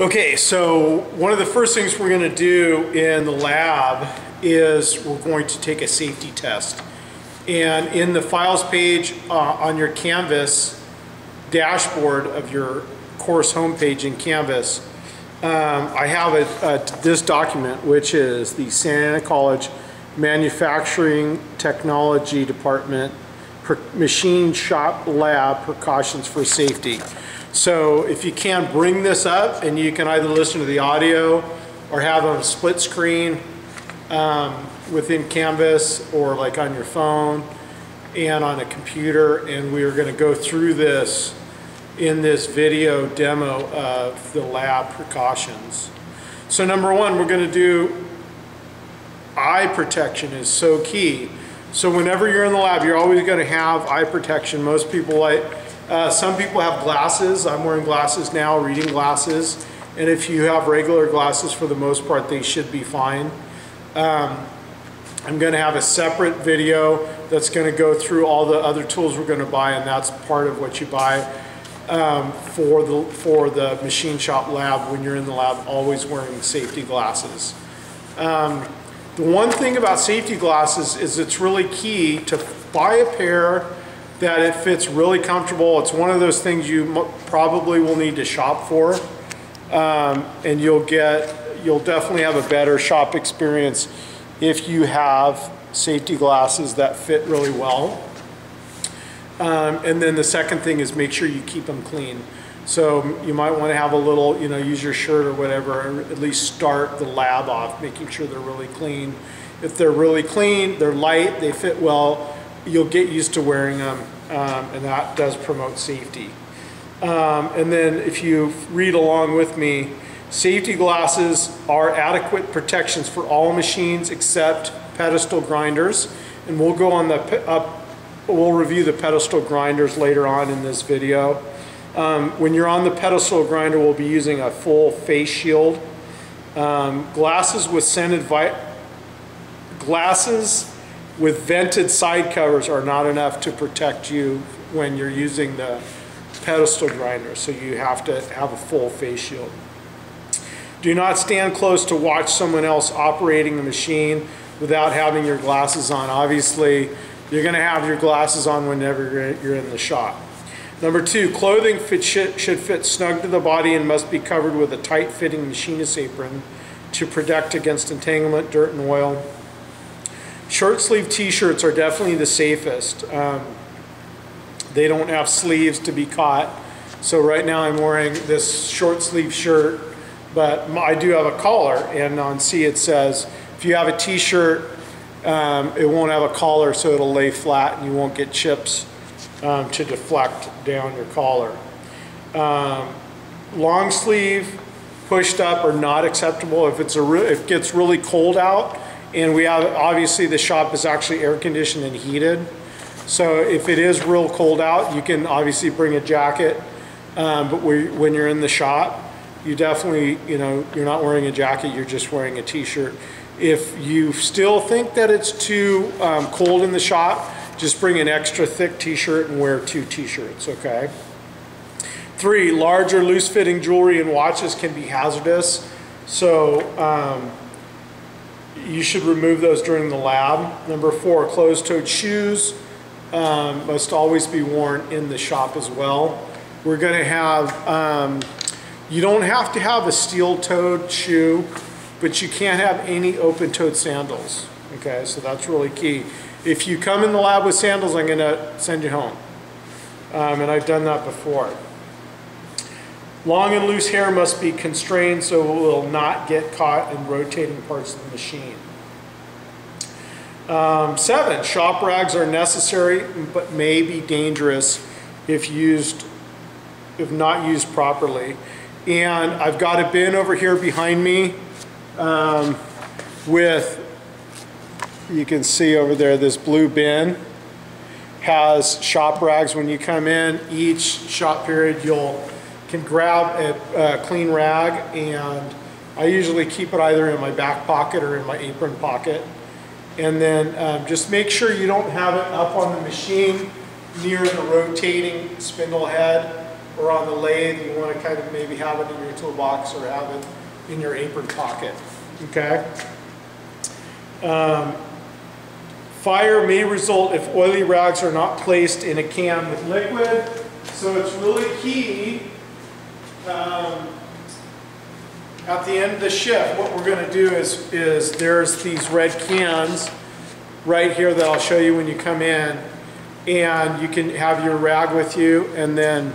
Okay, so one of the first things we're going to do in the lab is we're going to take a safety test. And in the files page on your Canvas dashboard of your course homepage in Canvas, I have this document, which is the Santa Ana College Manufacturing Technology Department Machine Shop Lab Precautions for Safety. So if you can, bring this up and you can either listen to the audio or have on a split screen within Canvas or like on your phone and on a computer, and we are going to go through this in this video demo of the lab precautions. So number one, we're going to do eye protection is so key. So whenever you're in the lab, you're always going to have eye protection. Most people some people have glasses. I'm wearing glasses now, reading glasses. And if you have regular glasses, for the most part, they should be fine. I'm going to have a separate video that's going to go through all the other tools we're going to buy, and that's part of what you buy for the machine shop lab. When you're in the lab, always wearing safety glasses. The one thing about safety glasses is it's really key to buy a pair that it fits really comfortable. It's one of those things you probably will need to shop for, and you'll definitely have a better shop experience if you have safety glasses that fit really well. And then the second thing is make sure you keep them clean. So you might want to have a little, use your shirt or whatever, or at least start the lab off making sure they're really clean. If they're really clean, they're light, they fit well, you'll get used to wearing them, and that does promote safety. And then if you read along with me, safety glasses are adequate protections for all machines except pedestal grinders, and we'll go on we'll review the pedestal grinders later on in this video. When you're on the pedestal grinder, we'll be using a full face shield. Glasses with vented side covers are not enough to protect you when you're using the pedestal grinder, so you have to have a full face shield. Do not stand close to watch someone else operating the machine without having your glasses on. Obviously, you're going to have your glasses on whenever you're in the shop. Number two, clothing should fit snug to the body and must be covered with a tight-fitting machinist apron to protect against entanglement, dirt, and oil. Short-sleeve t-shirts are definitely the safest. They don't have sleeves to be caught. So right now I'm wearing this short-sleeve shirt, but I do have a collar, and on C it says, if you have a t-shirt, it won't have a collar, so it'll lay flat and you won't get chips to deflect down your collar. Long sleeve, pushed up, are not acceptable. If it gets really cold out, and obviously the shop is actually air conditioned and heated, so if it is real cold out, you can obviously bring a jacket, but when you're in the shop, you definitely, you're not wearing a jacket, you're just wearing a t-shirt. If you still think that it's too cold in the shop, just bring an extra thick t-shirt and wear 2 t-shirts, okay? 3, large or loose-fitting jewelry and watches can be hazardous, so you should remove those during the lab. Number 4, closed-toed shoes must always be worn in the shop as well. We're going to have, you don't have to have a steel-toed shoe, but you can't have any open-toed sandals, okay? So that's really key. If you come in the lab with sandals, I'm going to send you home. And I've done that before. Long and loose hair must be constrained so it will not get caught in rotating parts of the machine. 7, shop rags are necessary but may be dangerous if not used properly. And I've got a bin over here behind me you can see over there, this blue bin has shop rags. When you come in, each shop period, can grab a clean rag, and I usually keep it either in my back pocket or in my apron pocket. And then just make sure you don't have it up on the machine near the rotating spindle head. or on the lathe, you want to kind of maybe have it in your toolbox or have it in your apron pocket, okay? Fire may result if oily rags are not placed in a can with liquid, so it's really key at the end of the shift. What we're going to do is there's these red cans right here that I'll show you when you come in, and you can have your rag with you and then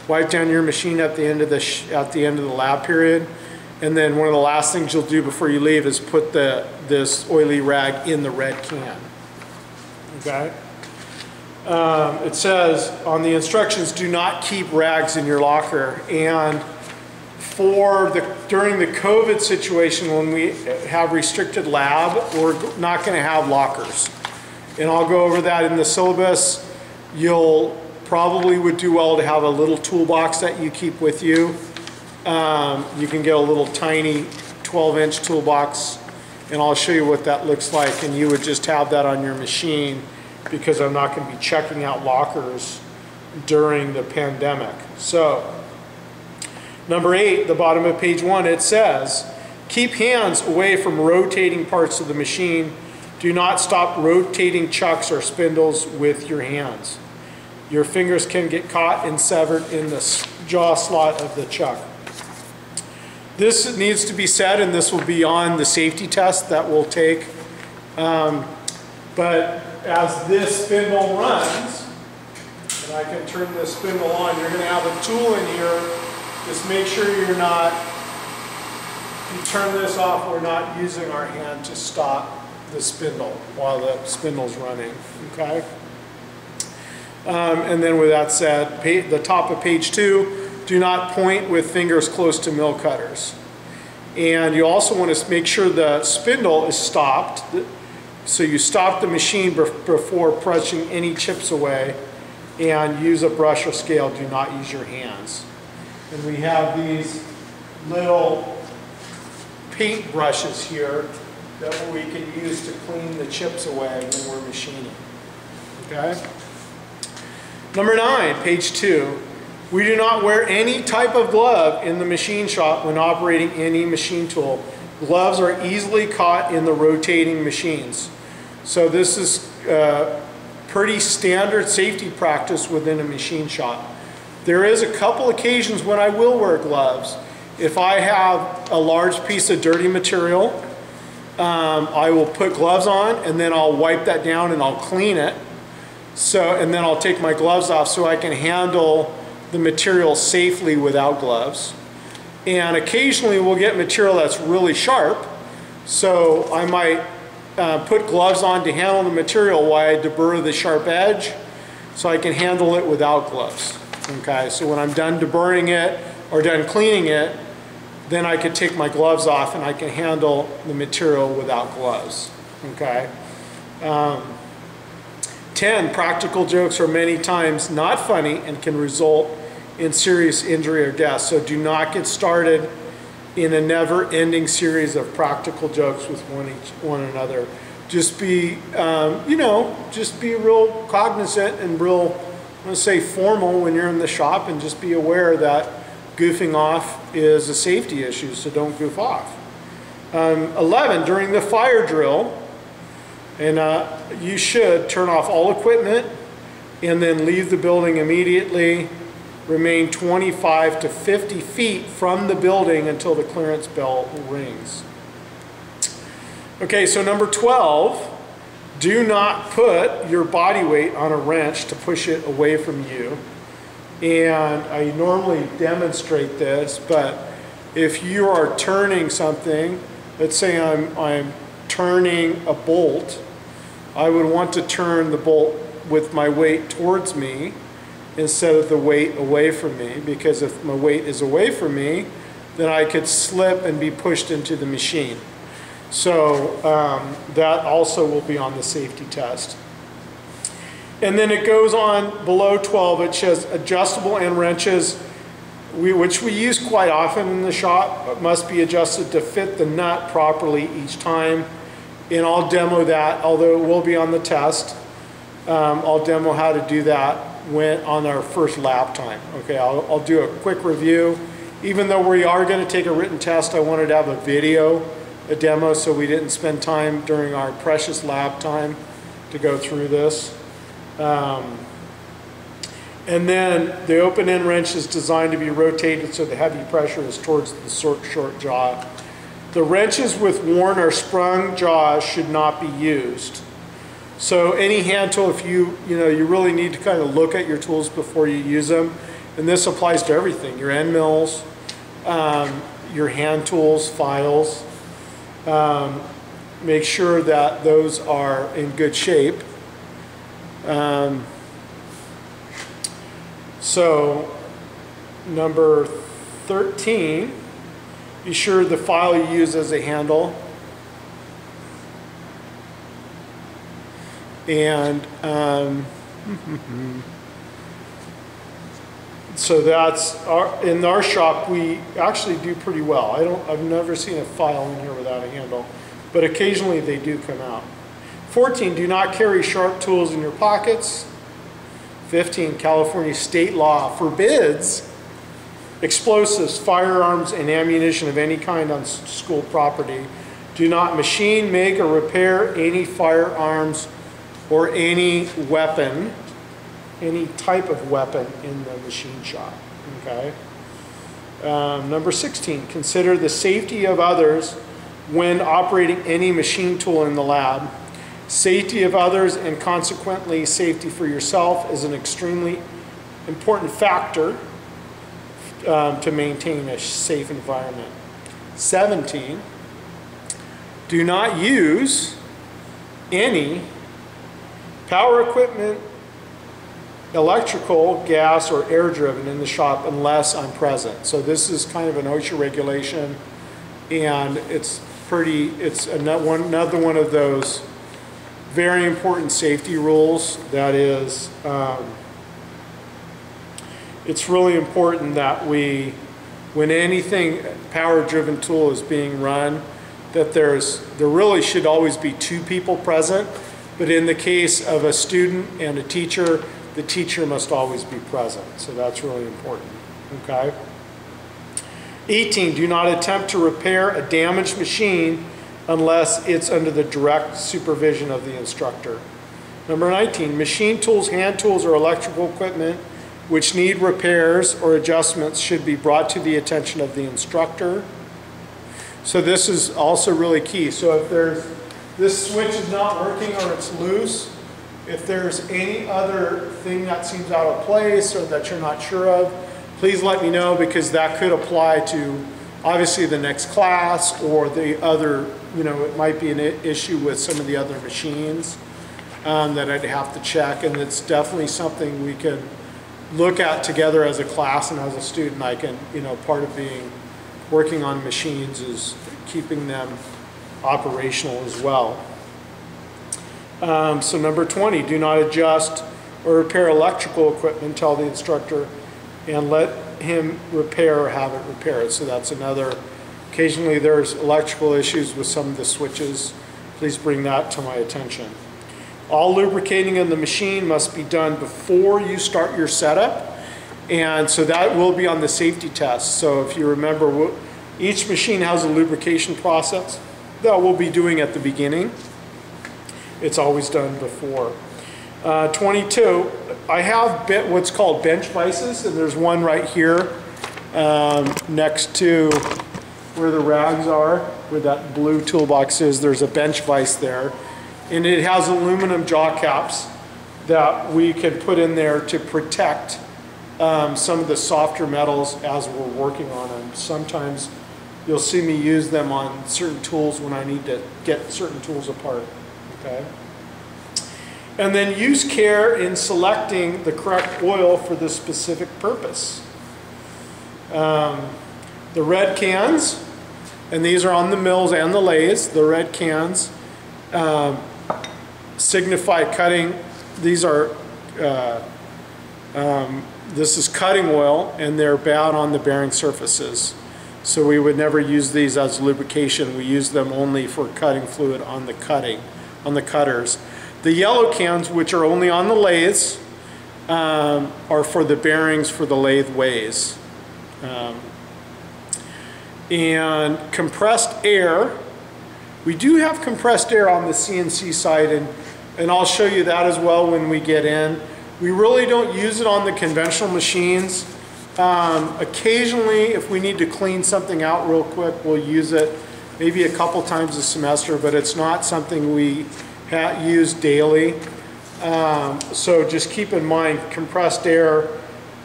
wipe down your machine at the end of the lab period. And then one of the last things you'll do before you leave is put this oily rag in the red can. Okay? It says on the instructions, do not keep rags in your locker. And during the COVID situation, when we have restricted lab, we're not going to have lockers. And I'll go over that in the syllabus. You'll probably would do well to have a little toolbox that you keep with you. You can get a little tiny 12-inch toolbox, and I'll show you what that looks like, and you would just have that on your machine because I'm not going to be checking out lockers during the pandemic. So, number 8, the bottom of page 1, it says, keep hands away from rotating parts of the machine. Do not stop rotating chucks or spindles with your hands. Your fingers can get caught and severed in the jaw slot of the chuck. This needs to be said, and this will be on the safety test that we'll take. But as this spindle runs, and I can turn this spindle on, you're going to have a tool in here. Just make sure you're not, if you turn this off, we're not using our hand to stop the spindle while the spindle's running, okay? And then with that said, the top of page 2, do not point with fingers close to mill cutters. And you also want to make sure the spindle is stopped. So you stop the machine before brushing any chips away, and use a brush or scale. Do not use your hands. And we have these little paint brushes here that we can use to clean the chips away when we're machining. Okay? Number 9, page 2. We do not wear any type of glove in the machine shop when operating any machine tool. Gloves are easily caught in the rotating machines. So this is pretty standard safety practice within a machine shop. There is a couple occasions when I will wear gloves. If I have a large piece of dirty material, I will put gloves on, and then I'll wipe that down and I'll clean it. And then I'll take my gloves off so I can handle the material safely without gloves. And occasionally we'll get material that's really sharp, so I might put gloves on to handle the material while I deburr the sharp edge, so I can handle it without gloves. Okay, so when I'm done deburring it or done cleaning it, then I can take my gloves off and I can handle the material without gloves. Okay. 10, practical jokes are many times not funny and can result in serious injury or death. So do not get started in a never-ending series of practical jokes with one another. Just be, just be real cognizant and real, I want to say formal when you're in the shop, and just be aware that goofing off is a safety issue, so don't goof off. 11, during the fire drill, and you should turn off all equipment and then leave the building immediately. Remain 25 to 50 feet from the building until the clearance bell rings. Okay, so number 12, do not put your body weight on a wrench to push it away from you. And I normally demonstrate this, but if you are turning something, let's say I'm turning a bolt, I would want to turn the bolt with my weight towards me instead of the weight away from me, because if my weight is away from me, then I could slip and be pushed into the machine. So that also will be on the safety test. And then it goes on below 12, it says adjustable end wrenches, which we use quite often in the shop, but must be adjusted to fit the nut properly each time. And I'll demo that, although it will be on the test. I'll demo how to do that went on our first lab time. Okay, I'll do a quick review. Even though we are going to take a written test, I wanted to have a video, a demo, so we didn't spend time during our precious lab time to go through this. And then the open end wrench is designed to be rotated so the heavy pressure is towards the short jaw. The wrenches with worn or sprung jaws should not be used. So any hand tool, if you really need to kind of look at your tools before you use them, and this applies to everything, your end mills, your hand tools, files. Make sure that those are in good shape. So number 13, be sure the file you use as a handle. And so that's in our shop we actually do pretty well. I've never seen a file in here without a handle, but occasionally they do come out. 14, do not carry sharp tools in your pockets. 15, California state law forbids explosives, firearms, and ammunition of any kind on school property. Do not machine, make, or repair any firearms or any weapon, any type of weapon in the machine shop, okay? Number 16, consider the safety of others when operating any machine tool in the lab. Safety of others and consequently safety for yourself is an extremely important factor to maintain a safe environment. 17, do not use any power equipment, electrical, gas, or air driven in the shop unless I'm present. So this is kind of an OSHA regulation, and it's another one of those very important safety rules. That is, it's really important that when anything power-driven tool is being run, that there really should always be 2 people present. But in the case of a student and a teacher, the teacher must always be present. So that's really important, okay? 18, do not attempt to repair a damaged machine unless it's under the direct supervision of the instructor. Number 19, machine tools, hand tools, or electrical equipment which need repairs or adjustments should be brought to the attention of the instructor. So this is also really key. So if this switch is not working or it's loose, if there's any other thing that seems out of place or that you're not sure of, please let me know, because that could apply to obviously the next class or the other, it might be an issue with some of the other machines that I'd have to check, and it's definitely something we can look at together as a class, and as a student I can, part of working on machines is keeping them operational as well. So number 20, do not adjust or repair electrical equipment, tell the instructor, and let him repair or have it repaired. So that's another, occasionally there's electrical issues with some of the switches. Please bring that to my attention. All lubricating in the machine must be done before you start your setup, and so that will be on the safety test. So if you remember, each machine has a lubrication process that we'll be doing at the beginning. It's always done before. 22, I have what's called bench vices, and there's one right here next to where the rags are, where that blue toolbox is. There's a bench vise there, and it has aluminum jaw caps that we can put in there to protect some of the softer metals as we're working on them. Sometimes you'll see me use them on certain tools when I need to get certain tools apart, okay? And then use care in selecting the correct oil for the specific purpose. The red cans, and these are on the mills and the lathes, the red cans signify cutting. These are, this is cutting oil, and they're bad on the bearing surfaces. So we would never use these as lubrication. We use them only for cutting fluid on the cutters. The yellow cans, which are only on the lathes, are for the bearings for the lathe ways. And compressed air, we do have compressed air on the CNC side, and I'll show you that as well when we get in. We really don't use it on the conventional machines. Occasionally, if we need to clean something out real quick, we'll use it maybe a couple times a semester, but it's not something we use daily. So just keep in mind, compressed air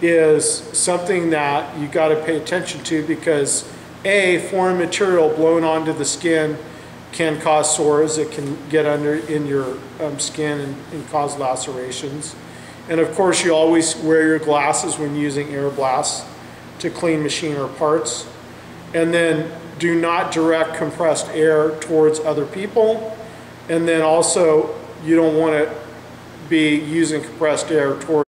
is something that you got to pay attention to, because foreign material blown onto the skin can cause sores. It can get under in your skin and cause lacerations. And of course, you always wear your glasses when using air blasts to clean machine or parts. And then do not direct compressed air towards other people. And then also, you don't want to be using compressed air towards